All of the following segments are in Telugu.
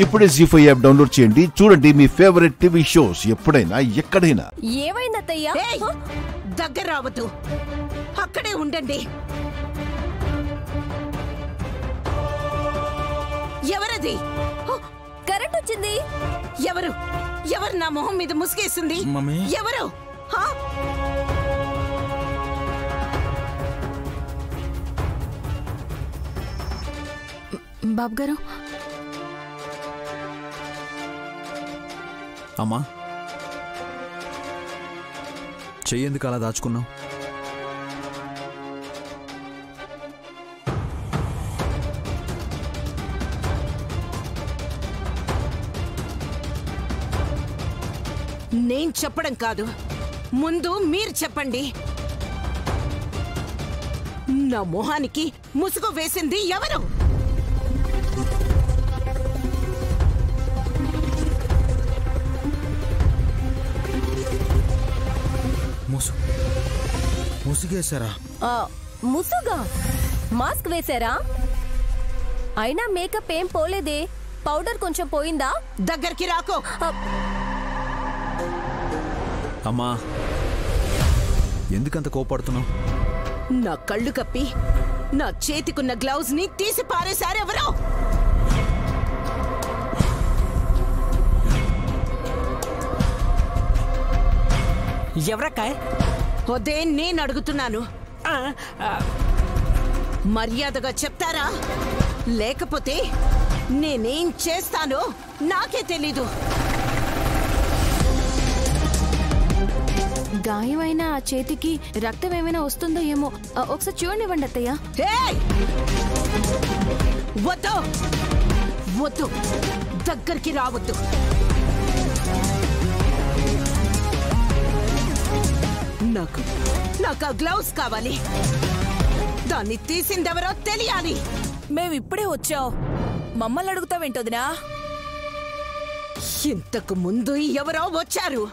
ఇప్పుడే జీ5 యాప్ డౌన్లోడ్ చేయండి. చూడండి మీ ఫేవరెట్ టీవీ షోస్ ఎప్పుడైనా ఎక్కడైనా. ఏమైందత్తయ్యా? దగ్గర రావద్దు, అక్కడే ఉండండి. ఎవరది? కరెంట్ వచ్చింది. ఎవరు ఎవరు నా మొహం మీద ముసుగేసింది? ఎవరు? బాబు గారు. అమ్మా, చెయ్యేందుకు అలా దాచుకున్నావు? నేను చెప్పడం కాదు, ముందు మీరు చెప్పండి. నా మొహానికి ముసుగు వేసింది ఎవరు? ముసుగేశారా? ముసుగా? మాస్క్ వేశారా? అయినా మేకప్ ఏం పోలేదే, పౌడర్ కొంచెం పోయిందా? దగ్గరికి రాకో. అమ్మా, ఎందుకంత కోపడుతున్నావు? నా కళ్ళు కప్పి నా చేతికున్న గ్లౌజ్ ని తీసి పారేశారెవరో. ఎవరక్కాయ్? అదే నేను అడుగుతున్నాను. మర్యాదగా చెప్తారా, లేకపోతే నేనేం చేస్తానో నాకే తెలీదు. గాయమైన ఆ చేతికి రక్తం ఏమైనా వస్తుందో ఏమో, ఒకసారి చూడండివ్వండి అత్తయ్య. వద్దు వద్దు, దగ్గరికి రావద్దు. నాకు ఆ గ్లౌస్ కావాలి. దాన్ని తీసిందెవరో తెలియాలి. మేమిప్పుడే వచ్చాం, మమ్మల్ని అడుగుతావేంటోదినా? ఇంతకు ముందు ఎవరో వచ్చారు.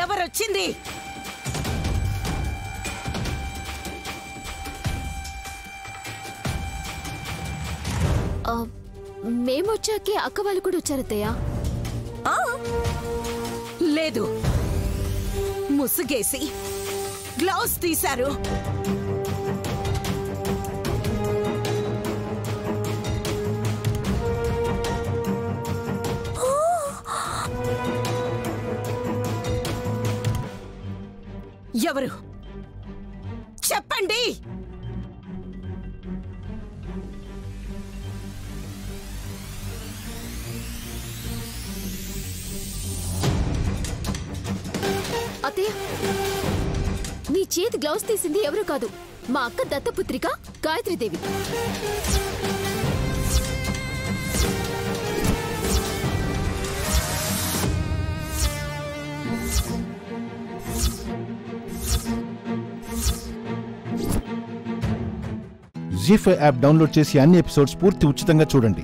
ఎవరొచ్చింది? మేమొచ్చాకే అక్క వాళ్ళు కూడా వచ్చారత్తయ్య. లేదు, ముసుగేసి గ్లౌస్ తీశారు. ఎవరు? చెప్పండి. అత్తయ్య, మీ చేతి గ్లౌస్ తీసింది ఎవరు కాదు, మా అక్క దత్తపుత్రిక గాయత్రీదేవి. జీ5 యాప్ డౌన్లోడ్ చేసి అన్ని ఎపిసోడ్స్ పూర్తి ఉచితంగా చూడండి.